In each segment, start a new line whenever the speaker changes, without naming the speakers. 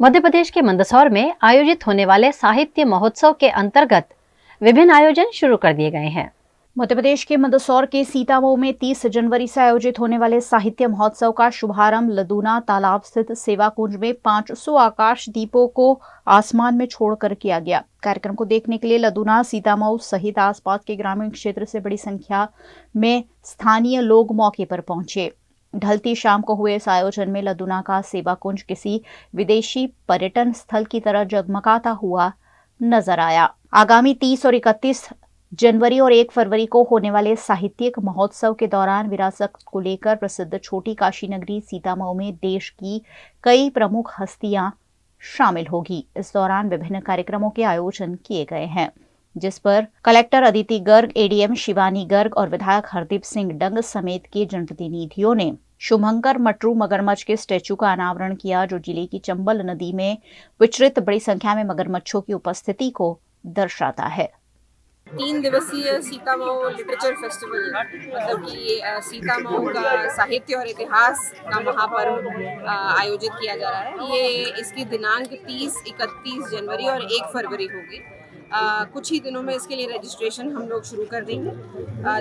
मध्य प्रदेश के मंदसौर में आयोजित होने वाले साहित्य महोत्सव के अंतर्गत विभिन्न आयोजन शुरू कर दिए गए हैं।
मध्य प्रदेश के मंदसौर के सीतामऊ में 30 जनवरी से आयोजित होने वाले साहित्य महोत्सव का शुभारंभ लदूना तालाब स्थित सेवा कुंज में 500 आकाश दीपों को आसमान में छोड़कर किया गया। कार्यक्रम को देखने के लिए लदूना, सीतामऊ सहित आसपास के ग्रामीण क्षेत्र से बड़ी संख्या में स्थानीय लोग मौके पर पहुंचे। ढलती शाम को हुए इस आयोजन में लदूना का सेवा कुंज किसी विदेशी पर्यटन स्थल की तरह जगमगाता हुआ नजर आया। आगामी 30 और 31 जनवरी और 1 फरवरी को होने वाले साहित्यिक महोत्सव के दौरान विरासत को लेकर प्रसिद्ध छोटी काशी नगरी सीतामऊ में देश की कई प्रमुख हस्तियां शामिल होगी। इस दौरान विभिन्न कार्यक्रमों के आयोजन किए गए हैं, जिस पर कलेक्टर अदिति गर्ग, एडीएम शिवानी गर्ग और विधायक हरदीप सिंह डंग समेत के जनप्रतिनिधियों ने शुभंकर मटरू मगरमच्छ के स्टैचू का अनावरण किया, जो जिले की चंबल नदी में विचरित बड़ी संख्या में मगरमच्छों की उपस्थिति को दर्शाता है।
3 दिवसीय सीतामऊ लिटरेचर फेस्टिवल, मतलब कि सीतामऊ का साहित्य और इतिहास का महापर्व आयोजित किया जा रहा है। ये इसकी दिनांक 30, 31 जनवरी और 1 फरवरी होगी। कुछ ही दिनों में इसके लिए रजिस्ट्रेशन हम लोग शुरू कर देंगे।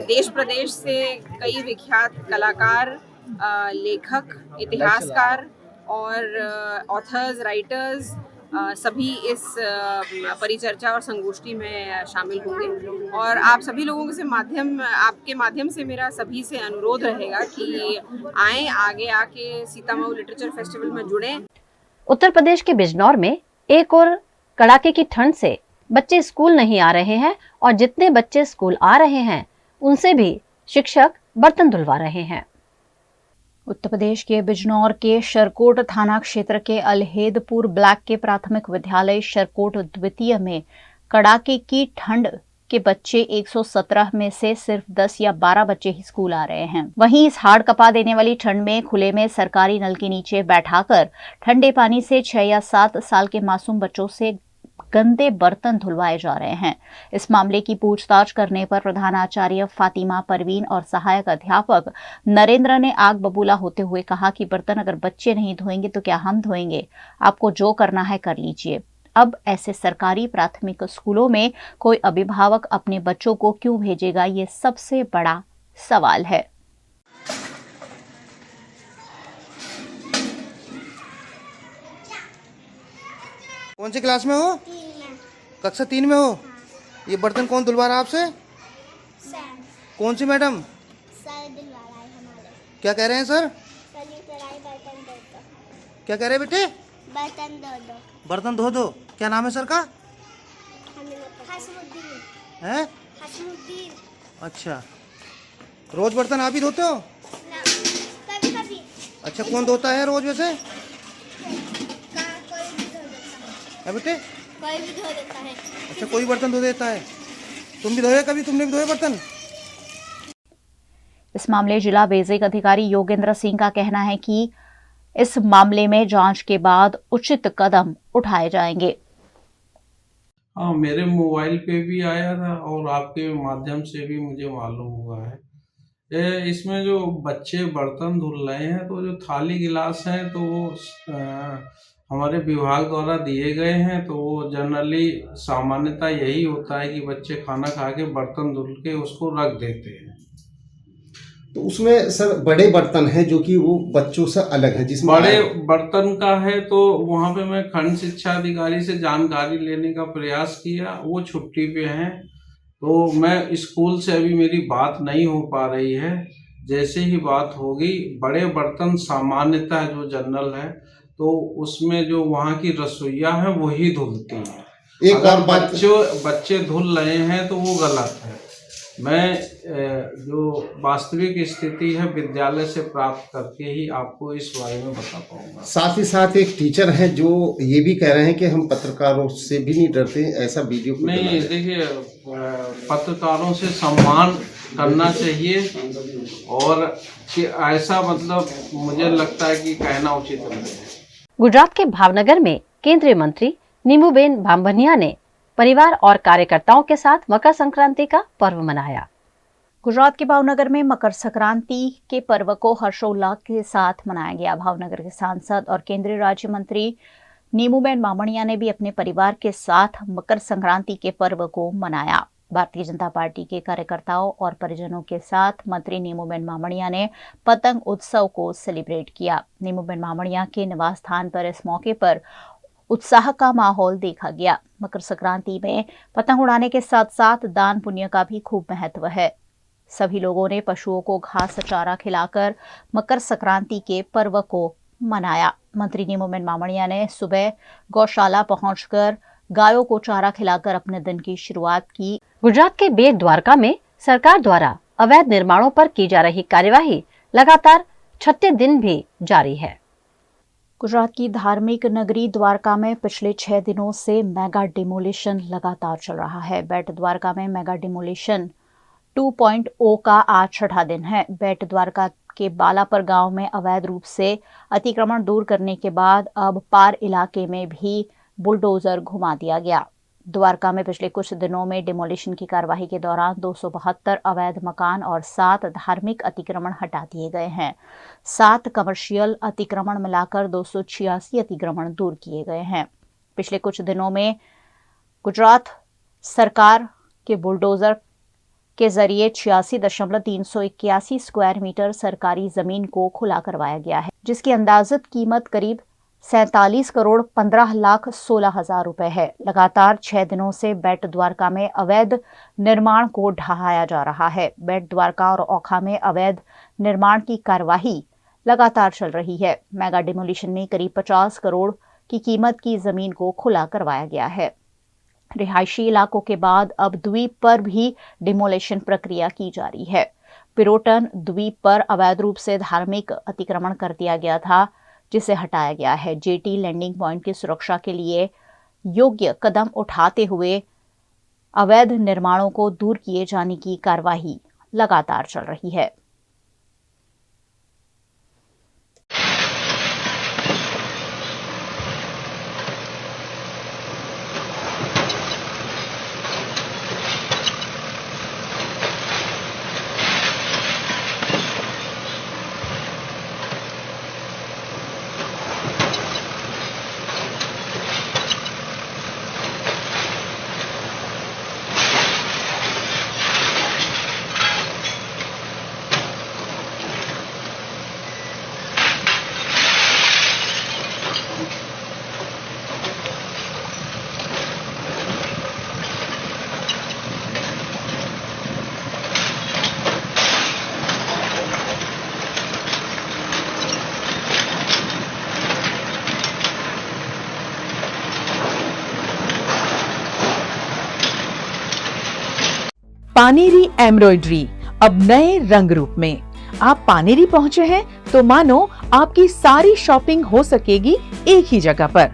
देश प्रदेश से कई विख्यात कलाकार, लेखक, इतिहासकार और ऑथर्स, राइटर्स सभी इस परिचर्चा और संगोष्ठी में शामिल होंगे। और आप सभी लोगों से आपके माध्यम से मेरा सभी से अनुरोध रहेगा कि आएं, आगे आके सीतामऊ लिटरेचर फेस्टिवल में जुड़ें।
उत्तर प्रदेश के बिजनौर में एक और कड़ाके की ठंड से बच्चे स्कूल नहीं आ रहे हैं और जितने बच्चे स्कूल आ रहे हैं उनसे भी शिक्षक बर्तन धुलवा रहे हैं।
उत्तर प्रदेश के बिजनौर के शरकोट थाना क्षेत्र के अलहेदपुर ब्लॉक के प्राथमिक विद्यालय शरकोट द्वितीय में कड़ाके की ठंड के बच्चे 117 में से सिर्फ 10 या 12 बच्चे ही स्कूल आ रहे हैं। वहीं इस हाड़ कपा देने वाली ठंड में खुले में सरकारी नल के नीचे बैठाकर ठंडे पानी से 6 या 7 साल के मासूम बच्चों से गंदे बर्तन धुलवाए जा रहे हैं। इस मामले की पूछताछ करने पर प्रधानाचार्य फातिमा परवीन और सहायक अध्यापक नरेंद्र ने आग बबूला होते हुए कहा कि बर्तन अगर बच्चे नहीं धोएंगे तो क्या हम धोएंगे? आपको जो करना है कर लीजिए। अब ऐसे सरकारी प्राथमिक स्कूलों में कोई अभिभावक अपने बच्चों को क्यों भेजेगा, ये सबसे बड़ा सवाल है।
कौन सी क्लास में हो? कक्षा 3 में हो। ये बर्तन कौन धुलवा रहा है आपसे? कौन सी मैडम?
सर दिलवा रहा है हमारे।
क्या कह रहे हैं सर?
बर्तन धो दो।
क्या कह रहे हैं बेटे?
बर्तन धो दो।
बर्तन धो दो। क्या नाम है सर का?
हसमुद्दीन।
हैं?
हसमुद्दीन।
अच्छा, रोज बर्तन आप ही धोते हो?
ना, कभी कभी।
अच्छा, कौन धोता है रोज वैसे?
कोई भी धो देता है।
बेटे?
कोई भी धो देता है।
अच्छा, कोई बर्तन धो देता है। तुम भी धोए कभी? तुमने भी धोए बर्तन?
इस मामले जिला बेसिक अधिकारी योगेंद्र सिंह का कहना है कि इस मामले में जांच के बाद उचित कदम उठाए जाएंगे।
हाँ, मेरे मोबाइल पे भी आया था और आपके माध्यम से भी मुझे मालूम हुआ है। इसमें जो बच्चे बर्तन धुल रहे हैं तो जो थाली गिलास हैं तो वो हमारे विभाग द्वारा दिए गए हैं। तो वो जनरली सामान्यतः यही होता है कि बच्चे खाना खा के बर्तन धुल के उसको रख देते हैं।
तो उसमें सर बड़े बर्तन हैं जो कि वो बच्चों से अलग है, जिसमें
बड़े बर्तन का है तो वहाँ पे मैं खंड शिक्षा अधिकारी से जानकारी लेने का प्रयास किया। वो छुट्टी पे हैं तो मैं स्कूल से अभी मेरी बात नहीं हो पा रही है। जैसे ही बात होगी, बड़े बर्तन सामान्यतः जो जनरल है तो उसमें जो वहाँ की रसोइया है वही धुलती है।
एक और बात,
बच्चे धुल रहे हैं तो वो गलत है। मैं जो वास्तविक स्थिति है विद्यालय से प्राप्त करके ही आपको इस बारे में बता पाऊंगा।
साथ ही साथ एक टीचर है जो ये भी कह रहे हैं कि हम पत्रकारों से भी नहीं डरते, ऐसा वीडियो
नहीं, देखिए, पत्रकारों से सम्मान करना चाहिए और कि ऐसा मतलब मुझे लगता है कि कहना उचित नहीं है।
गुजरात के भावनगर में केंद्रीय मंत्री नीमूबेन बांभनिया ने परिवार और कार्यकर्ताओं के साथ मकर संक्रांति का पर्व मनाया।
गुजरात के भावनगर में मकर संक्रांति के पर्व को हर्षोल्लास के साथ मनाया गया। भावनगर के सांसद और केंद्रीय राज्य मंत्री नीमूबेन मामणिया ने भी अपने परिवार के साथ मकर संक्रांति के पर्व को मनाया। भारतीय जनता पार्टी के कार्यकर्ताओं और परिजनों के साथ मंत्री नीमूबेन मामणिया ने पतंग उत्सव को सेलिब्रेट किया। नीमूबेन मामणिया के निवास स्थान पर इस मौके पर उत्साह का माहौल देखा गया। मकर संक्रांति में पतंग उड़ाने के साथ साथ दान पुण्य का भी खूब महत्व है। सभी लोगों ने पशुओं को घास चारा खिलाकर मकर संक्रांति के पर्व को मनाया। मंत्री नीमूबेन मामणिया ने सुबह गौशाला पहुंचकर गायों को चारा खिलाकर अपने दिन की शुरुआत की।
गुजरात के बेट द्वारका में सरकार द्वारा अवैध निर्माणों पर की जा रही कार्यवाही लगातार 36 दिन भी जारी है।
गुजरात की धार्मिक नगरी द्वारका में पिछले 6 दिनों से मेगा डिमोलिशन लगातार चल रहा है। बेट द्वारका में मेगा डिमोलिशन 2.0 का आज छठा दिन है। बेट द्वारका के बालापर गांव में अवैध रूप से अतिक्रमण दूर करने के बाद अब पार इलाके में भी बुलडोजर घुमा दिया गया। द्वारका में पिछले कुछ दिनों में डिमोलिशन की कार्रवाई के दौरान 272 अवैध मकान और 7 धार्मिक अतिक्रमण हटा दिए गए हैं। 7 कमर्शियल अतिक्रमण मिलाकर 286 अतिक्रमण दूर किए गए हैं। पिछले कुछ दिनों में गुजरात सरकार के बुलडोजर के जरिए 86.381 स्क्वायर मीटर सरकारी जमीन को खुला करवाया गया है, जिसकी अंदाजित कीमत करीब 47,15,16,000 रुपए है। लगातार 6 दिनों से बेट द्वारका में अवैध निर्माण को ढहाया जा रहा है। बेट द्वारका और ओखा में अवैध निर्माण की कार्यवाही लगातार चल रही है। मेगा डिमोलिशन में करीब 50 करोड़ की कीमत की जमीन को खुला करवाया गया है। रिहायशी इलाकों के बाद अब द्वीप पर भी डिमोलिशन प्रक्रिया की जा रही है। पिरोटन द्वीप पर अवैध रूप से धार्मिक अतिक्रमण कर दिया गया था, जिसे हटाया गया है। जेटी लैंडिंग पॉइंट की सुरक्षा के लिए योग्य कदम उठाते हुए अवैध निर्माणों को दूर किए जाने की कार्यवाही लगातार चल रही है।
पानेरी एम्ब्रॉयडरी अब नए रंग रूप में। आप पानेरी पहुंचे हैं तो मानो आपकी सारी शॉपिंग हो सकेगी एक ही जगह पर।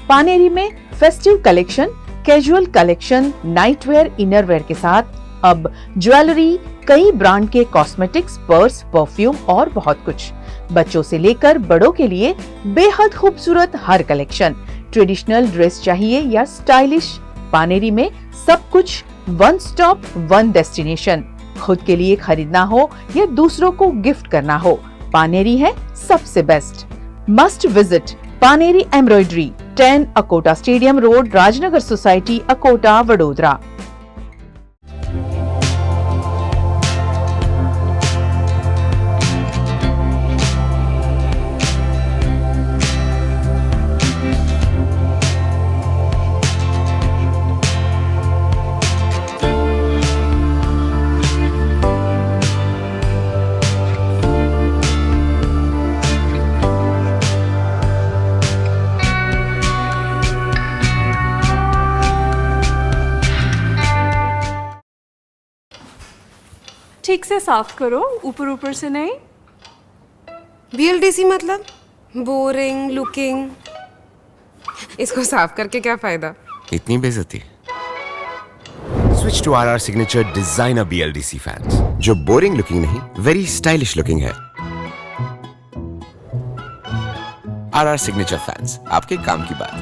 पानेरी में festive collection, casual collection, nightwear, innerwear के साथ अब ज्वेलरी, कई ब्रांड के कॉस्मेटिक्स, पर्स, परफ्यूम और बहुत कुछ। बच्चों से लेकर बड़ों के लिए बेहद खूबसूरत हर कलेक्शन। ट्रेडिशनल ड्रेस चाहिए या स्टाइलिश, पानेरी में सब कुछ वन स्टॉप वन डेस्टिनेशन। खुद के लिए खरीदना हो या दूसरों को गिफ्ट करना हो, पानेरी है सबसे best. Must visit Paneri embroidery, 10 Akota stadium road, Rajnagar society, Akota, Vadodara.
ठीक से साफ करो, ऊपर ऊपर से नहीं।
BLDC मतलब बोरिंग लुकिंग, इसको साफ करके क्या फायदा?
इतनी बेइज्जती। Switch to RR signature designer BLDC fans, जो बोरिंग लुकिंग नहीं, वेरी स्टाइलिश लुकिंग है। RR सिग्नेचर फैंस, आपके काम की बात।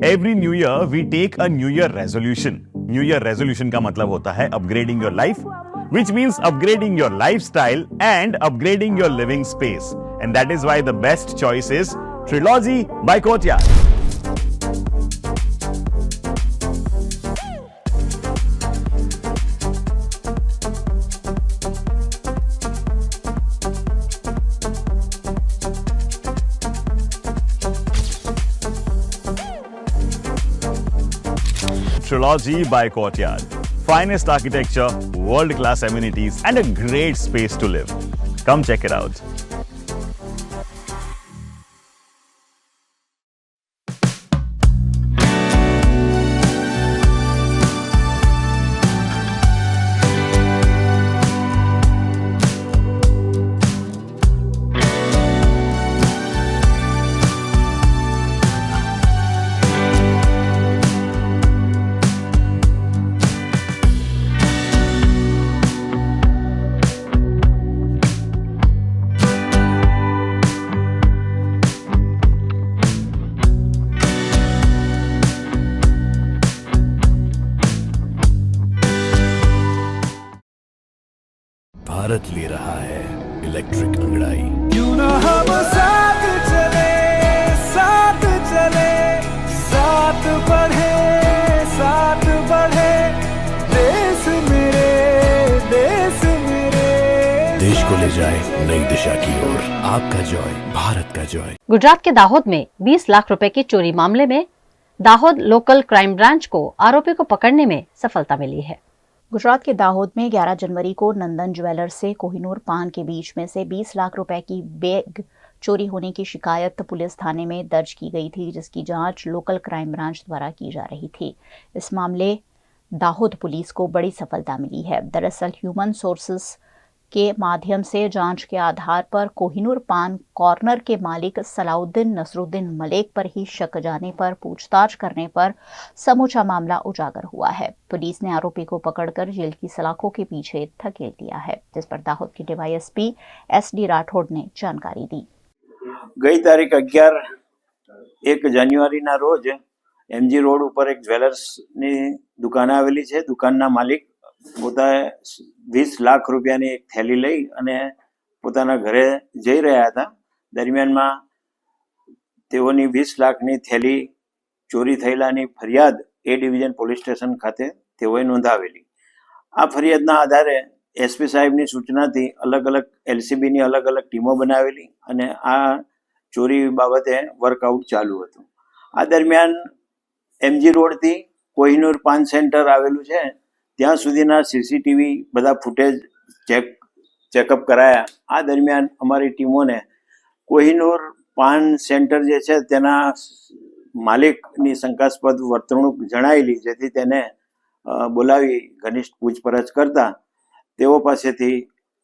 Every new year we take a New Year resolution. New Year resolution का मतलब होता है upgrading your life, which means upgrading your lifestyle and upgrading your living space. And that is why the best choice is Trilogy by Courtyard. Trilogy by Courtyard. Finest architecture, world-class amenities, and a great space to live. Come check it out.
Bharat ले रहा है electric अंगड़ाई।
क्यों ना हम साथ चले, साथ चले, साथ बढ़े, साथ बढ़े, देश मेरे, देश मेरे।
देश को ले जाए नई दिशा की ओर। आपका जॉय, भारत का जॉय।
गुजरात के दाहोद में 20 लाख रुपए की चोरी मामले में दाहोद लोकल क्राइम ब्रांच को आरोपी को पकड़ने में सफलता मिली है।
गुजरात के दाहोद में 11 जनवरी को नंदन ज्वेलर्स से कोहिनूर पान के बीच में से 20 लाख रुपए की बैग चोरी होने की शिकायत पुलिस थाने में दर्ज की गई थी, जिसकी जांच लोकल क्राइम ब्रांच द्वारा की जा रही थी। इस मामले दाहोद पुलिस को बड़ी सफलता मिली है। दरअसल ह्यूमन सोर्सेस के माध्यम से जांच के आधार पर कोहिनूर पान कॉर्नर के मालिक सलाउद्दीन नसरुद्दीन मलेक पर ही शक जाने पर पूछताछ करने पर समूचा मामला उजागर हुआ है। पुलिस ने आरोपी को पकड़कर जेल की सलाखों के पीछे धकेल दिया है, जिस पर दाहोद के डीवाईएसपी SD राठौड़ ने जानकारी दी।
गई तारीख 1 જાન્યુઆરીના રોજ MG રોડ ઉપર એક જ્વેલર્સની દુકાન આવેલી છે। દુકાનના માલિક પોતાએ 20 લાખ રૂપિયાની એક થેલી લઈ અને પોતાના ઘરે જઈ રહ્યા હતા। દરમિયાનમાં તેઓની 20 લાખની થેલી ચોરી થયેલાની ફરિયાદ A ડિવિઝન પોલીસ સ્ટેશન ખાતે તેઓએ નોંધાવેલી। આ ફરિયાદના આધારે SP સાહેબની સૂચનાથી અલગ અલગ LCBની અલગ અલગ ટીમો બનાવેલી અને આ ચોરી બાબતે વર્કઆઉટ ચાલુ હતું। આ દરમિયાન MG રોડથી કોહિનૂર પાન સેન્ટર આવેલું છે ત્યાં સુધીના CCTV બધા ફૂટેજ ચેકઅપ કરાયા। આ દરમિયાન અમારી ટીમોને કોહિનૂર પાન સેન્ટર જે છે તેના માલિકની શંકાસ્પદ વર્તણૂક જણાયેલી, જેથી તેને બોલાવી ઘનિષ્ઠ પૂછપરછ કરતા તેઓ પાસેથી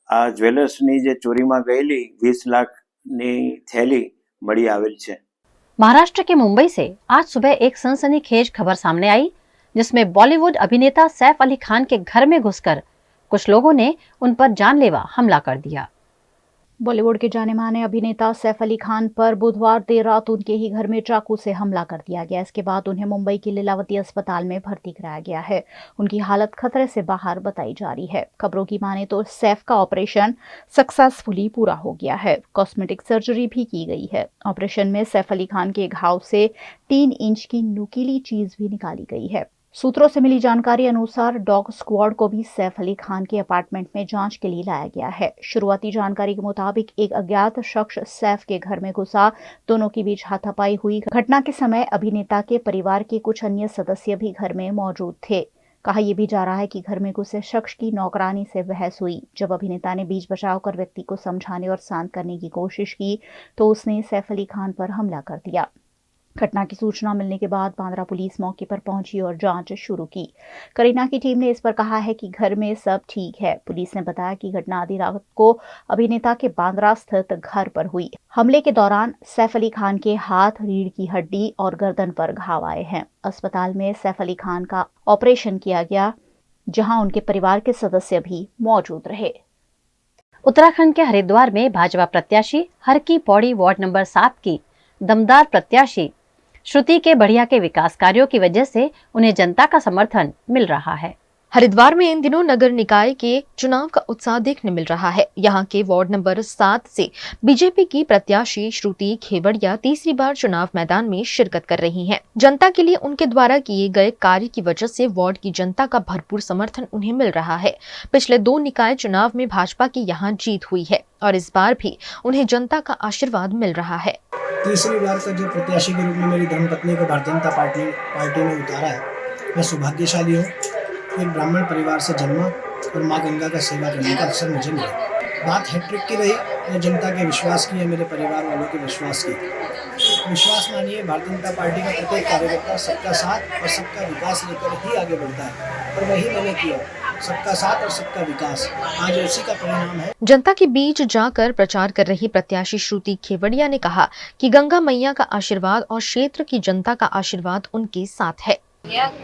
આ જ્વેલર્સની જે ચોરીમાં ગયેલી 20 લાખની થેલી મળી આવેલ છે।
महाराष्ट्र के मुंबई से आज सुबह एक सनसनीखेज खबर सामने आई, जिसमें बॉलीवुड अभिनेता सैफ अली खान के घर में घुसकर कुछ लोगों ने उन पर जानलेवा हमला कर दिया।
बॉलीवुड के जाने माने अभिनेता सैफ अली खान पर बुधवार देर रात उनके ही घर में चाकू से हमला कर दिया गया। इसके बाद उन्हें मुंबई के लीलावती अस्पताल में भर्ती कराया गया है। उनकी हालत खतरे से बाहर बताई जा रही है। खबरों की माने तो सैफ का ऑपरेशन सक्सेसफुली पूरा हो गया है। कॉस्मेटिक सर्जरी भी की गई है। ऑपरेशन में सैफ अली खान के घाव से 3 इंच की नुकीली चीज भी निकाली गई है। सूत्रों से मिली जानकारी अनुसार डॉग स्क्वाड को भी सैफ अली खान के अपार्टमेंट में जांच के लिए लाया गया है। शुरुआती जानकारी के मुताबिक एक अज्ञात शख्स सैफ के घर में घुसा। दोनों के बीच हाथापाई हुई। घटना के समय अभिनेता के परिवार के कुछ अन्य सदस्य भी घर में मौजूद थे। कहा यह भी जा रहा है कि घर में घुसे शख्स की नौकरानी से बहस हुई। जब अभिनेता ने बीच बचाव कर व्यक्ति को समझाने और शांत करने की कोशिश की तो उसने सैफ अली खान पर हमला कर दिया। घटना की सूचना मिलने के बाद बांद्रा पुलिस मौके पर पहुंची और जांच शुरू की। करीना की टीम ने इस पर कहा है कि घर में सब ठीक है। पुलिस ने बताया कि घटना आधी रात को अभिनेता के बांद्रा स्थित घर पर हुई। हमले के दौरान सैफ अली खान के हाथ, रीढ़ की हड्डी और गर्दन पर घाव आए हैं। अस्पताल में सैफ अली खान का ऑपरेशन किया गया, जहां उनके परिवार के सदस्य भी मौजूद रहे।
उत्तराखंड के हरिद्वार में भाजपा प्रत्याशी हर की पौड़ी वार्ड नंबर 7 की दमदार प्रत्याशी श्रुति के बढ़िया के विकास कार्यों की वजह से उन्हें जनता का समर्थन मिल रहा है।
हरिद्वार में इन दिनों नगर निकाय के चुनाव का उत्साह देखने मिल रहा है। यहाँ के वार्ड नंबर 7 से बीजेपी की प्रत्याशी श्रुति खेवड़िया तीसरी बार चुनाव मैदान में शिरकत कर रही हैं। जनता के लिए उनके द्वारा किए गए कार्य की वजह से वार्ड की जनता का भरपूर समर्थन उन्हें मिल रहा है। पिछले 2 निकाय चुनाव में भाजपा की यहाँ जीत हुई है और इस बार भी उन्हें जनता का आशीर्वाद मिल रहा है।
तीसरी बार का जो प्रत्याशी के रूप में मेरी धर्मपत्नी को भारतीय जनता पार्टी ने उतारा है, मैं सौभाग्यशाली हूँ कि एक ब्राह्मण परिवार से जन्मा और माँ गंगा का सेवा करने का अवसर मुझे मिला। बात हैट्रिक की रही या जनता के विश्वास की या मेरे परिवार वालों के विश्वास की। विश्वास मानिए, भारतीय जनता पार्टी का प्रत्येक कार्यकर्ता सबका साथ और सबका विकास लेकर ही आगे बढ़ता है और वही मैंने किया, सबका साथ और सबका विकास। आज उसी का परिणाम है।
जनता के बीच जाकर प्रचार कर रही प्रत्याशी श्रुति खेवड़िया ने कहा कि गंगा मैया का आशीर्वाद और क्षेत्र की जनता का आशीर्वाद उनके साथ है।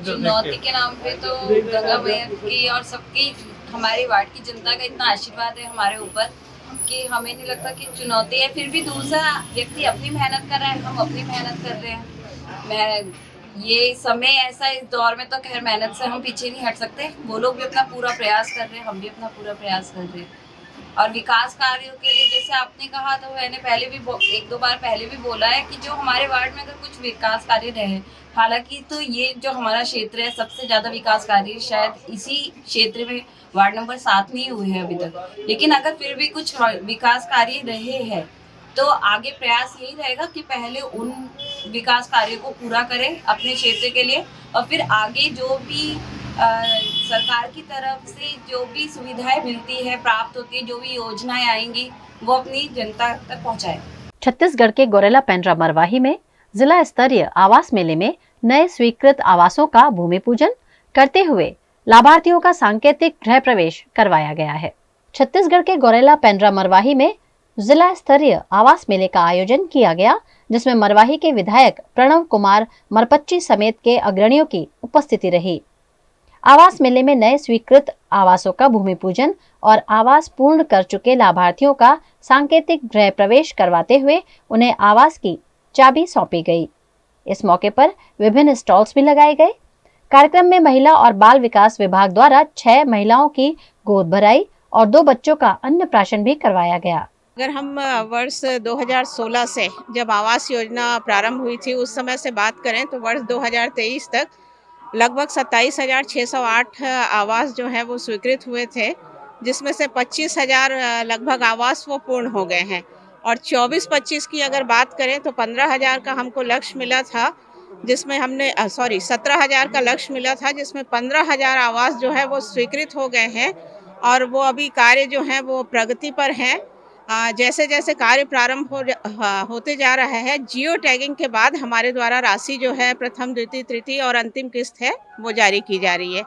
चुनौती के नाम पे तो गंगा मैया की और सबकी हमारे वार्ड की जनता का इतना आशीर्वाद है हमारे ऊपर कि हमें नहीं लगता कि चुनौती है। फिर भी दूसरा व्यक्ति अपनी मेहनत कर रहा है, हम अपनी मेहनत कर रहे हैं। ये समय ऐसा, इस दौर में तो खैर मेहनत से हम पीछे नहीं हट सकते। वो लोग भी अपना पूरा प्रयास कर रहे हैं, हम भी अपना पूरा प्रयास कर रहे हैं। और विकास कार्यों के लिए जैसे आपने कहा, तो मैंने पहले भी एक दो बार पहले भी बोला है कि जो हमारे वार्ड में अगर कुछ विकास कार्य रहे, हालांकि तो ये जो हमारा क्षेत्र है सबसे ज़्यादा विकास कार्य शायद इसी क्षेत्र में वार्ड नंबर 7 में ही हुए हैं अभी तक। लेकिन अगर फिर भी कुछ विकास कार्य रहे हैं तो आगे प्रयास यही रहेगा कि पहले उन विकास कार्यों को पूरा करें अपने क्षेत्र के लिए, और फिर आगे जो भी सरकार की तरफ से जो भी सुविधाएं मिलती है, प्राप्त होती है, जो भी योजनाएं आएंगी वो अपनी जनता तक पहुंचाए।
छत्तीसगढ़ के गोरेला पेंड्रा मरवाही में जिला स्तरीय आवास मेले में नए स्वीकृत आवासों का भूमि पूजन करते हुए लाभार्थियों का सांकेतिक गृह प्रवेश करवाया गया है। छत्तीसगढ़ के गोरेला पेंड्रा मरवाही में जिला स्तरीय आवास मेले का आयोजन किया गया, जिसमें मरवाही के विधायक प्रणव कुमार मरपच्ची समेत के अग्रणियों की उपस्थिति रही। आवास मेले में नए स्वीकृत आवासों का भूमि पूजन और आवास पूर्ण कर चुके लाभार्थियों का सांकेतिक गृह प्रवेश करवाते हुए उन्हें आवास की चाबी सौंपी गई। इस मौके पर विभिन्न स्टॉल्स भी लगाए गए। कार्यक्रम में महिला और बाल विकास विभाग द्वारा 6 महिलाओं की गोद भराई और 2 बच्चों का अन्नप्राशन भी करवाया गया।
अगर हम वर्ष 2016 से जब आवास योजना प्रारंभ हुई थी उस समय से बात करें तो वर्ष 2023 तक लगभग 27,608 आवास जो है वो स्वीकृत हुए थे, जिसमें से 25,000 लगभग आवास वो पूर्ण हो गए हैं। और 24-25 की अगर बात करें तो 15,000 का हमको लक्ष्य मिला था, जिसमें हमने 17,000 का लक्ष्य मिला था, जिसमें 15,000 आवास जो है वो स्वीकृत हो गए हैं और वो अभी कार्य जो है वो प्रगति पर हैं। जैसे जैसे कार्य प्रारंभ होते जा रहा है, जियो टैगिंग के बाद हमारे द्वारा राशि जो है प्रथम, द्वितीय, तृतीय और अंतिम किस्त है वो जारी की जा रही है।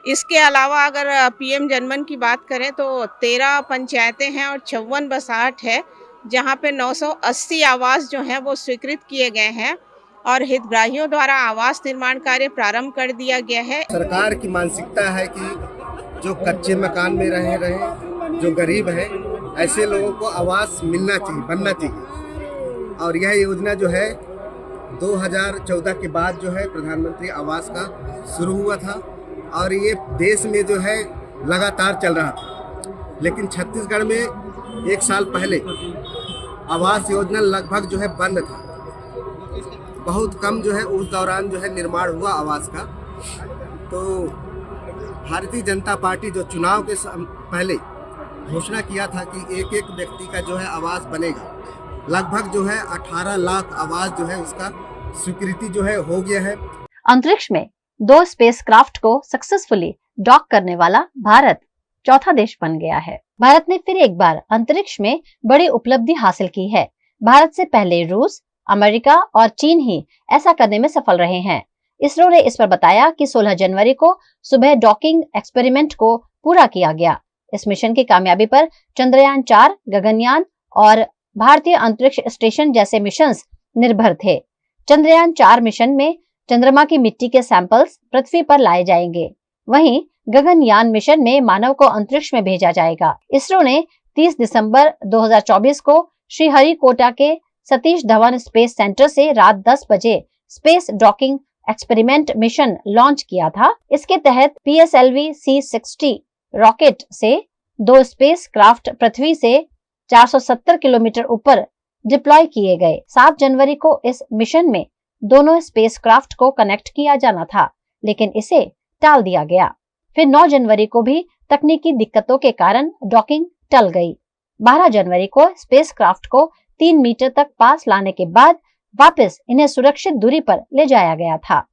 इसके अलावा अगर पीएम जनमन की बात करें तो 13 पंचायतें हैं और 54 बसाहट है, जहां पे 980 आवास जो हैं वो स्वीकृत किए गए हैं और हितग्राहियों द्वारा आवास निर्माण कार्य प्रारंभ कर दिया गया है।
सरकार की मानसिकता है कि जो कच्चे मकान में रहे जो गरीब हैं ऐसे लोगों को आवास मिलना चाहिए, बनना चाहिए। और यह योजना जो है 2014 के बाद जो है प्रधानमंत्री आवास का शुरू हुआ था और ये देश में जो है लगातार चल रहा था। लेकिन छत्तीसगढ़ में 1 साल पहले आवास योजना लगभग जो है बंद था। बहुत कम जो है उस दौरान जो है निर्माण हुआ आवास का। तो भारतीय जनता पार्टी जो चुनाव के पहले घोषणा किया था कि एक एक व्यक्ति का जो है आवास बनेगा, लगभग जो है 18 लाख आवास जो है उसका स्वीकृति जो है हो गया है।
अंतरिक्ष में 2 स्पेसक्राफ्ट को सक्सेसफुली डॉक करने वाला भारत चौथा देश बन गया है। भारत ने फिर एक बार अंतरिक्ष में बड़ी उपलब्धि हासिल की है। भारत से पहले रूस, अमेरिका और चीन ही ऐसा करने में सफल रहे हैं। इसरो ने इस पर बताया कि 16 जनवरी को सुबह डॉकिंग एक्सपेरिमेंट को पूरा किया गया। इस मिशन की कामयाबी पर चंद्रयान 4, गगनयान और भारतीय अंतरिक्ष स्टेशन जैसे मिशंस निर्भर थे। चंद्रयान 4 मिशन में चंद्रमा की मिट्टी के सैंपल्स पृथ्वी पर लाए जाएंगे। वहीं गगनयान मिशन में मानव को अंतरिक्ष में भेजा जाएगा। इसरो ने 30 दिसंबर 2024 को श्रीहरिकोटा के सतीश धवन स्पेस सेंटर से रात 10 बजे space docking experiment mission launch किया था। इसके तहत PSLV C-60 रॉकेट से 2 स्पेस क्राफ्ट पृथ्वी से 470 किलोमीटर ऊपर डिप्लॉय किए गए। 7 जनवरी को इस मिशन में दोनों स्पेस क्राफ्ट को कनेक्ट किया जाना था, लेकिन इसे टाल दिया गया। फिर 9 जनवरी को भी तकनीकी दिक्कतों के कारण डॉकिंग टल गई। 12 जनवरी को स्पेस क्राफ्ट को 3 मीटर तक पास लाने के बाद वापस इन्हें सुरक्षित दूरी पर ले जाया गया था।